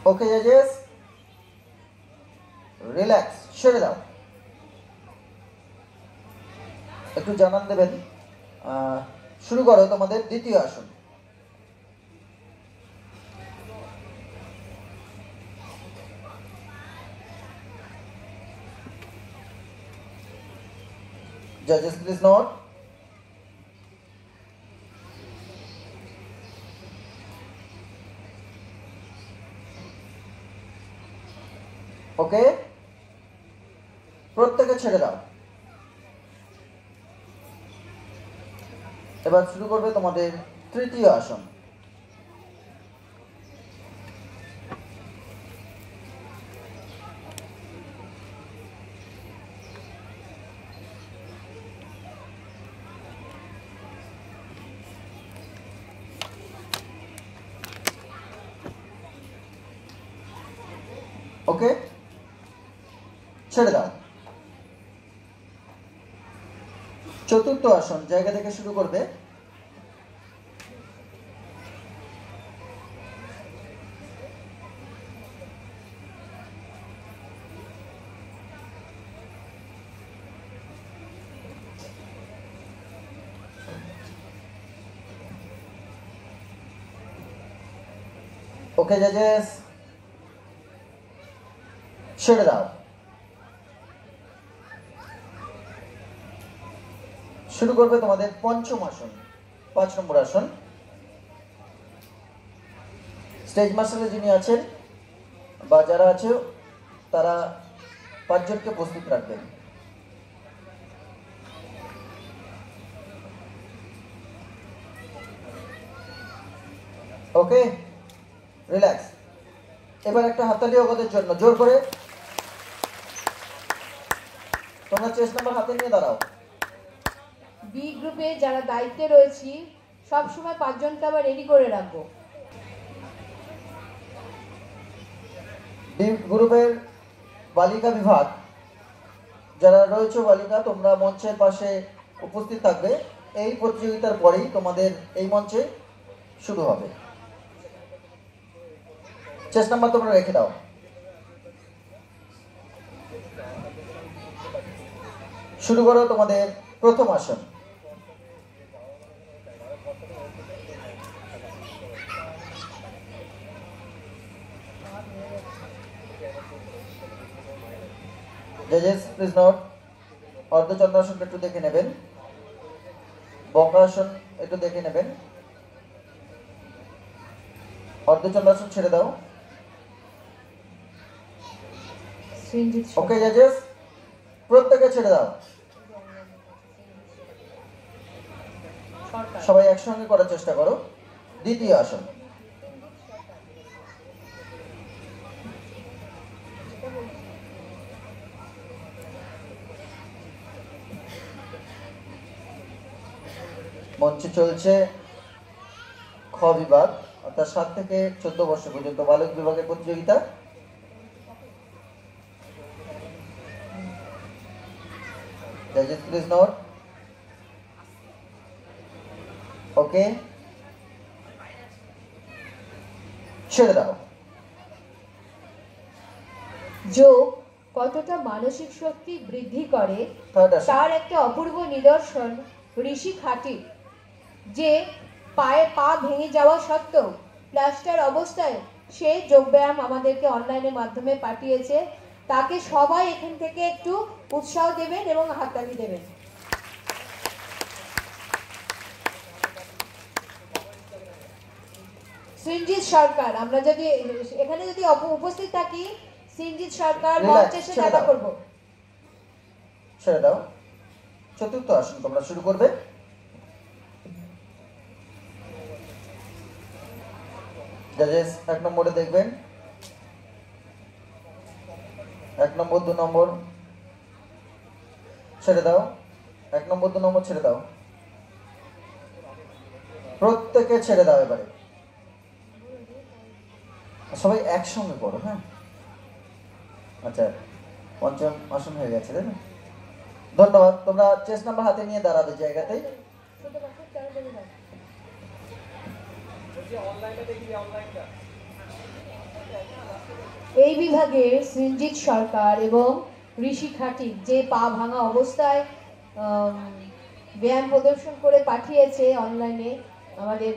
ওকে জাজেস, relax, ছেড়ে দাও। একটু জানান দেবেন। শুরু করো তোমাদের দ্বিতীয় আসন। Judges, please note. ওকে, প্রত্যেকে ছেড়ে দাও। এবার শুরু করবে তোমাদের তৃতীয় আসন। ওকে, ছেড়ে দাও। চতুর্থ আসন, জায়গা থেকে শুরু করবে। ওকে জাজেস, ছেড়ে দাও। শুরু করবে তোমাদের পঞ্চম আসন, 5 নম্বর আসন। স্টেজ মাস্টারে যিনি আছেন বা যারা আছে তারা 5 জনকে প্রস্তুত রাখবেন। ওকে, রিল্যাক্স। এবার একটা হাততালি ওদের জন্য, জোর করে। তোমরা চেস্ট নাম্বার হাতে নিয়ে দাঁড়াও। বি গ্রুপে যারা দায়িত্বে রয়েছি সব সময় 5 জনকে আবার রেডি করে রাখবো। বি গ্রুপের বালিকা বিভাগ যারা রয়েছে, বালিকা তোমরা মঞ্চের পাশে উপস্থিত থাকবে। এই প্রতিযোগিতার পরেই তোমাদের এই মঞ্চে শুরু হবে। চেস্ট নাম্বার তোমরা রেখে দাও। শুরু করো তোমাদের প্রথম আসন। জাজেস প্লিজ নোট, অর্ধচন্দ্রাসনটা একটু দেখে নেবেন, বক্রাসন একটু দেখে নেবেন। অর্ধচন্দ্রাসন ছেড়ে দাও। ওকে জাজেস, প্রত্যেকে ছেড়ে দাও। সবাই একসঙ্গে করার চেষ্টা করো। দ্বিতীয় আসন। মঞ্চে চলছে খ বিভাগ, অর্থাৎ 7 থেকে 14 বছর পর্যন্ত বালক বিভাগের প্রতিযোগিতা। Judges, please note. ওকে, ছেড়ে দাও। যোগ কতটা মানসিক শক্তি বৃদ্ধি করে তার একটা অপূর্ব নিদর্শন ঋষি খাটি, যে পায়ে পা ভেঙে যাওয়া সত্ত্বেও প্লাস্টার অবস্থায় সে যোগব্যায়াম আমাদেরকে অনলাইনের মাধ্যমে পাঠিয়েছে। তাকে সবাই এখান থেকে একটু উৎসাহ দেবেন এবং হাততালি দেবেন। সৃঞ্জিত সরকার, আমরা যদি এখানে যদি উপস্থিত থাকি, সৃঞ্জিত সরকার মঞ্চে এসে দেখা করব। ছেড়ে দাও। চতুর্থ আসন তোমরা শুরু করবে। জাজেস 1 নম্বরে দেখবেন, 1 নম্বর 2 নম্বর ছেড়ে দাও। 1 নম্বর 2 নম্বর ছেড়ে দাও। প্রত্যেকে ছেড়ে দাও। এবারে সবাই একসঙ্গে করো। হ্যাঁ, আচ্ছা, পঞ্চম আসন হয়ে গেছে, তাই না? ধন্যবাদ। তোমরা চেস্ট নাম্বার হাতে নিয়ে দাঁড়াবে জায়গাতেই। এই বিভাগে সৃঞ্জিত সরকার এবং ঋষি খাটিক যে পা ভাঙা অবস্থায় ব্যায়াম প্রদর্শন করে পাঠিয়েছে অনলাইনে আমাদের,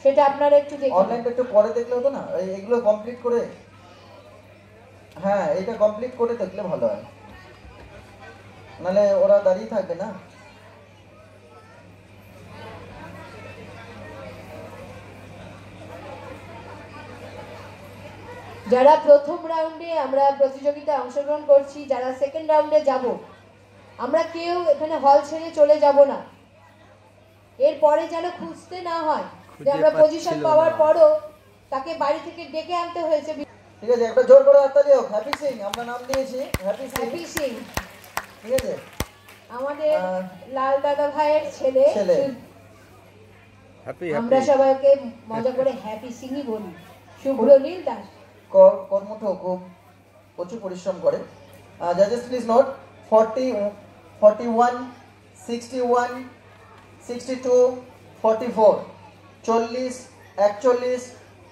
সেটা আপনারা একটু দেখুন। অনলাইনটা একটু পরে দেখলে হতো না, এগুলো কমপ্লিট করে, হ্যাঁ এটা কমপ্লিট করে দেখলে ভালো হয়, নাহলে ওরা দাঁড়িয়ে থাকবে না। যারা প্রথম রাউন্ডে আমরা প্রতিযোগিতায় অংশগ্রহণ করছি, যারা সেকেন্ড রাউন্ডে যাব, আমরা কেউ এখানে হল ছেড়ে চলে যাব না। এরপরে যেন খুঁজতে না হয় যে আমরা পজিশন পাওয়ার পরও তাকে বাড়ি থেকে ডেকে আনতে হয়েছে। ঠিক আছে, একটা জোর করে হাততালি হোক। হ্যাপি সিং, আমরা নাম দিয়েছি হ্যাপি সিং। হ্যাপি সিং ঠিক আছে, আমাদের লাল দাদা ভাইয়ের ছেলে। আমরা সবাইকে মজা করে হ্যাপি সিংই বলি। শুভ্রনীল দাস কর্মঠ, খুব প্রচুর পরিশ্রম করে। জাজেস প্লিজ নোট 40, 41, 61, 62, 44, 40, 41,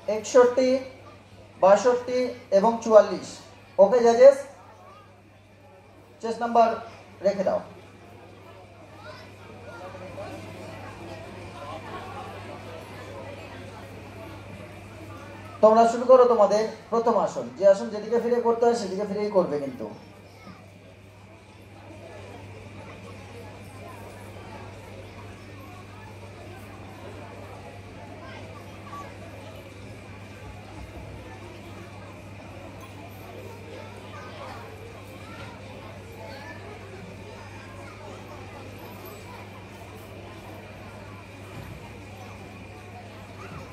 61, 62 এবং 44। ওকে জাজেস, চেস্ট নাম্বার রেখে দাও। তোমরা শুরু করো তোমাদের প্রথম আসন। যে আসন যেদিকে ফিরে করতে হয় সেদিকে ফিরেই করবে কিন্তু।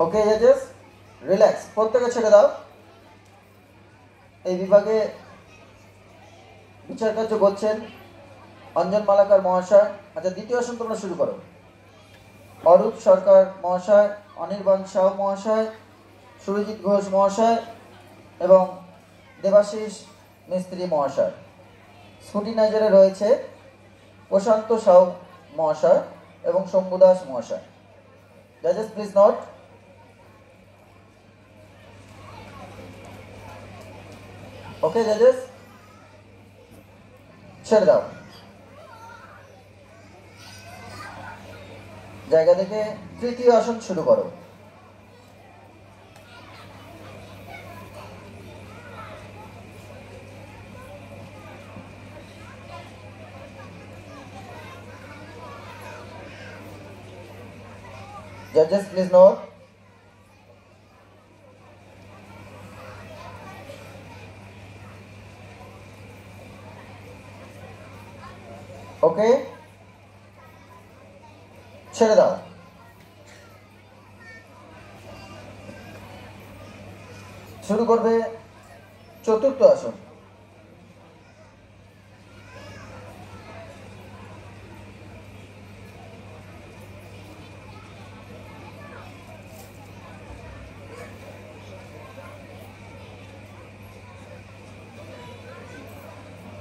ওকে জাজেস, রিল্যাক্স, প্রত্যেকে ছেড়ে দাও। এই বিভাগে বিচার কার্য করছেন অঞ্জন মালাকার মহাশয়। আচ্ছা, দ্বিতীয় আসন তোমরা শুরু করো। অরূপ সরকার মহাশয়, অনির্বাণ সাউ মহাশয়, সুরজিৎ ঘোষ মহাশয় এবং দেবাশিস মিস্ত্রি মহাশয়। স্কুটিনাইজারে রয়েছে প্রশান্ত সাউ মহাশয় এবং শম্ভু দাস মহাশয়। জাজেস প্লিজ নোট। ওকে জাজেস, ছেড়ে দাও। জায়গা থেকে তৃতীয় আসন শুরু করো। জাজেস প্লিজ নোট। ওকে, ছেড়ে দাও। শুরু করবে চতুর্থ আসন।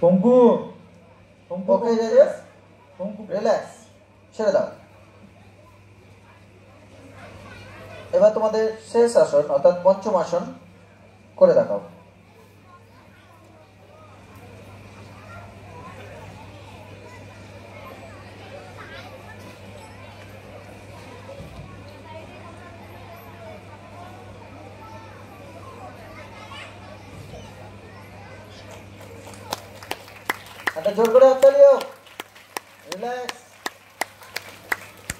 পঙ্কু, ওকে জাজেস, রিল্যাক্স, ছেড়ে দাও। এবার তোমাদের শেষ আসন অর্থাৎ পঞ্চম আসন করে দেখাও। একটা জোর করে হাততালি হোক। রিল্যাক্স,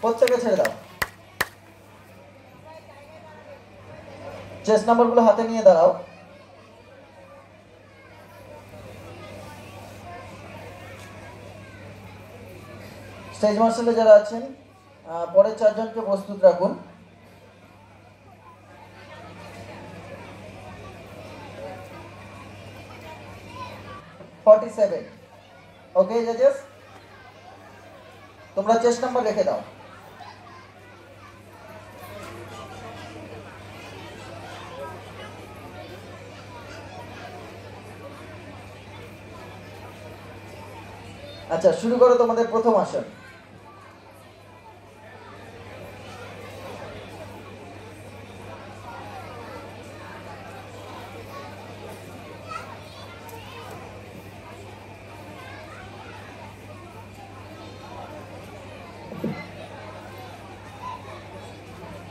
প্রত্যেকে ছেড়ে দাও। চেস্ট নাম্বারগুলো হাতে নিয়ে দাঁড়াও। স্টেজ মার্শালে যারা আছেন পরের চারজনকে প্রস্তুত রাখুন। ওকে জাজেস, তোমরা চেস্ট নাম্বার রেখে দাও। আচ্ছা, শুরু করো তোমাদের প্রথম আসন।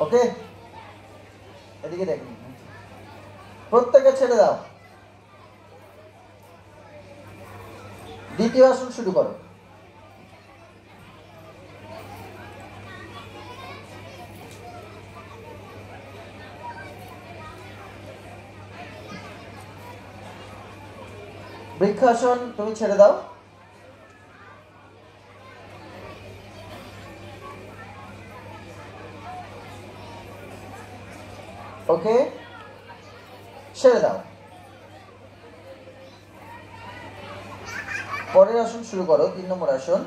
ওকে, এদিকে দেখুন, প্রত্যেকে ছেড়ে দাও। দ্বিতীয় আসন শুরু করো। বৃক্ষাসন তুমি ছেড়ে দাও। ওকে, ছেড়ে দাও। পরের আসন শুরু করো, 3 নম্বর আসন।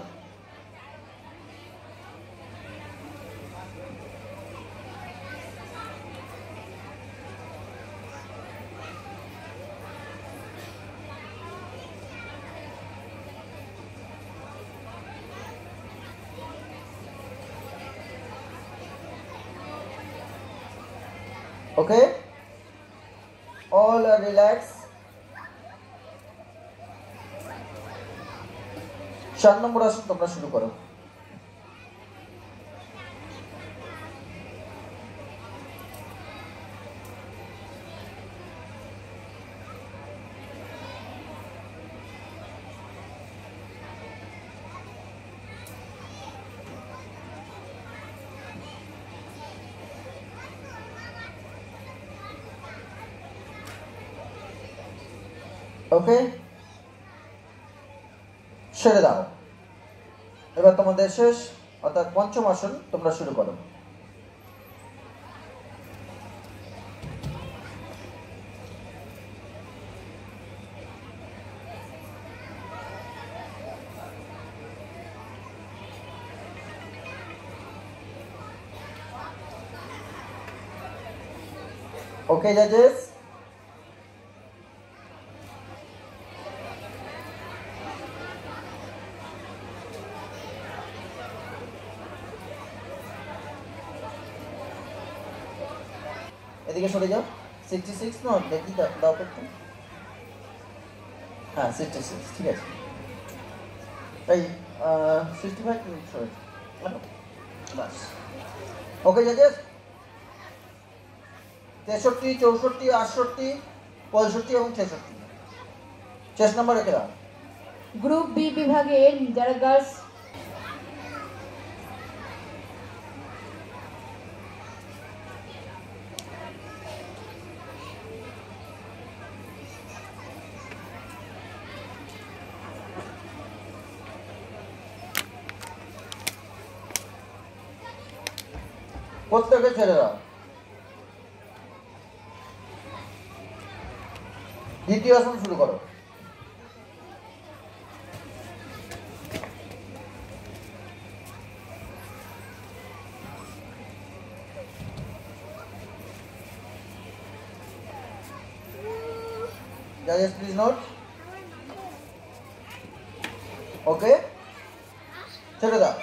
Okay, all are relax. 4 নম্বর আসন তোমরা শুরু করো। ওকে, ছেড়ে দাও। এবার তোমাদের শেষ অর্থাৎ পঞ্চম আসন তোমরা শুরু করো। ওকে জাজেস, এদিকে সরে যাও। 66 না দেখি দাও করতে। হ্যাঁ 66, ঠিক আছে। এই 65 মিনিট সরে বাস। ওকে জাজেস, 63, 64, 68, 65 এবং 66 শেষ নম্বর রেখে দাও। গ্রুপ বি বিভাগের যারা গার্লস প্রত্যেকে ছেড়ে দাও। দ্বিতীয় আসন শুরু করো। Judges, please note. Okay, ছেড়ে দাও।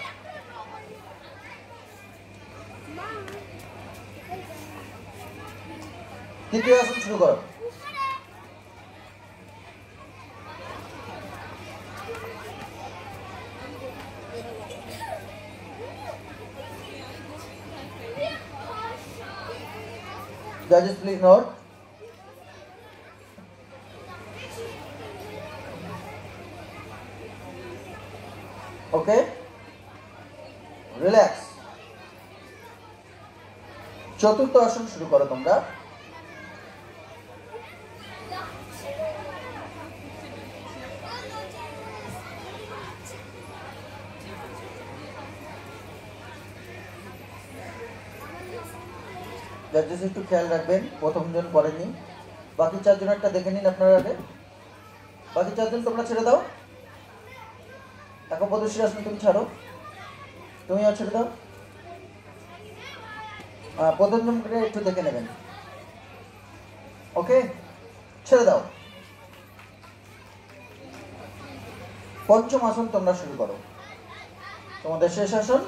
তৃতীয় আসন শুরু করো। Judges, please note. Okay, relax. চতুর্থ আসন শুরু করো তোমরা। জাজেস একটু খেয়াল রাখবেন, প্রথমজন করেনি, বাকি 4 জনেরটা দেখে নিন আপনারা আগে। বাকি 4 জন তোমরা ছেড়ে দাও। একপদশ্রী আসন তুমি ছাড়ো, তুমিও ছেড়ে দাও। প্রথমজনকে একটু দেখে নেবেন। ওকে, ছেড়ে দাও। পঞ্চম আসন তোমরা শুরু করো, তোমাদের শেষ আসন।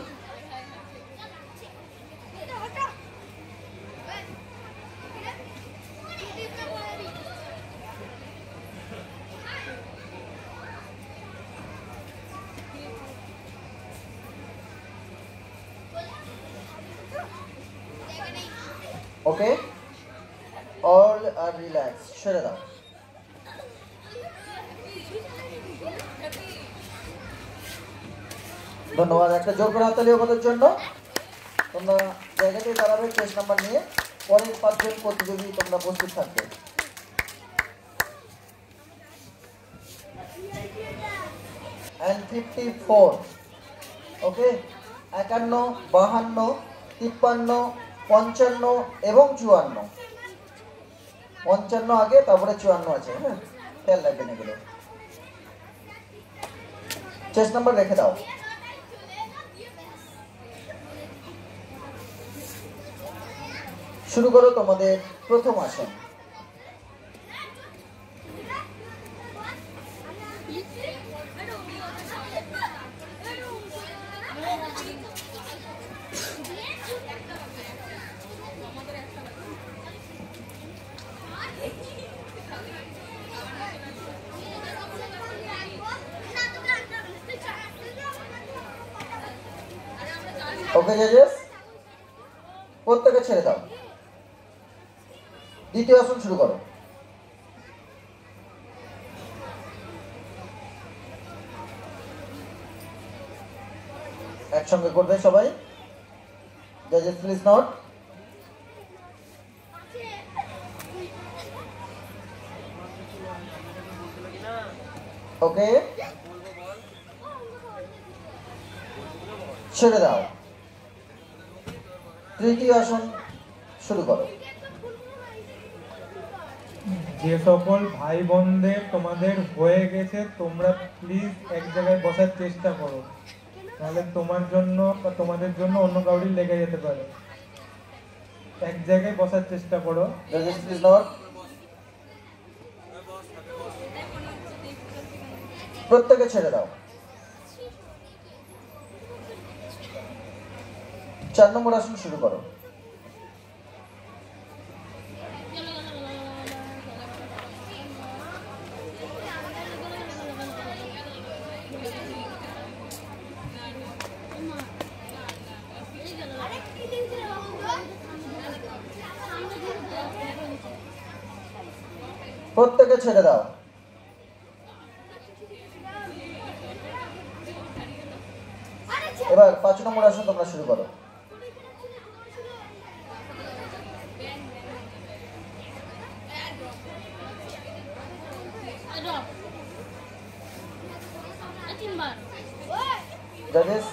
ওকে, অল আর রিল্যাক্স, ছেড়ে দাও। ধন্যবাদ, একটা জোর করে হাততালি ওদের জন্য। তোমরা জায়গাতে দাঁড়াবে চেস নাম্বার নিয়ে, পরের 5 জন প্রতিযোগী তোমরা প্রস্তুত থাকবে। and 54, ওকে, 51, 52, 53, 55 এবং 54। 55 আগে, তারপরে 54 আছে, হ্যাঁ, খেয়াল রাখবেন এগুলো। চেস নাম্বার রেখে দাও। শুরু করো তোমাদের প্রথম আসন। ওকে জাজেস, প্রত্যেকে ছেড়ে দাও। দ্বিতীয় আসন শুরু করো। একসঙ্গে করবে সবাই। জাজেস প্লিজ নট। ওকে, ছেড়ে দাও। তৃতীয় আসন শুরু করো। যে সকল ভাই বোনদের তোমাদের হয়ে গেছে, তোমরা প্লিজ এক জায়গায় বসার চেষ্টা করো, নাহলে তোমার জন্য বা তোমাদের জন্য অন্য কাউরি লেগে যেতে পারে। এক জায়গায় বসার চেষ্টা করো। প্রত্যেকে ছেড়ে দাও। 4 নম্বর আসন শুরু করো। প্রত্যেকে ছেড়ে দাও। এবার 5 নম্বর আসন তোমরা শুরু করো। জাজেস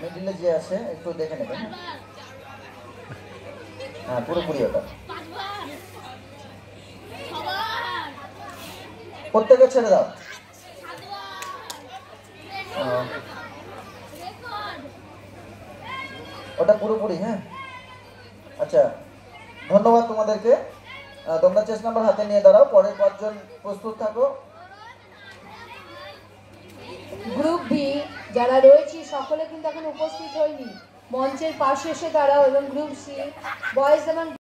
মিডিলে যে আছে একটু দেখে নেবেন। হ্যাঁ, পুরোপুরি ওটা। প্রত্যেকে ছেড়ে দাও। ওটা পুরোপুরি, হ্যাঁ। আচ্ছা, ধন্যবাদ তোমাদেরকে। তোমরা চেস নাম্বার হাতে নিয়ে দাঁড়াও, পরের 5 জন প্রস্তুত থাকো। গ্রুপ বি যারা রয়েছে সকলে কিন্তু এখন উপস্থিত হয়নি, মঞ্চের পাশে এসে দাঁড়াও। এবং গ্রুপ সি বয়েজ এবং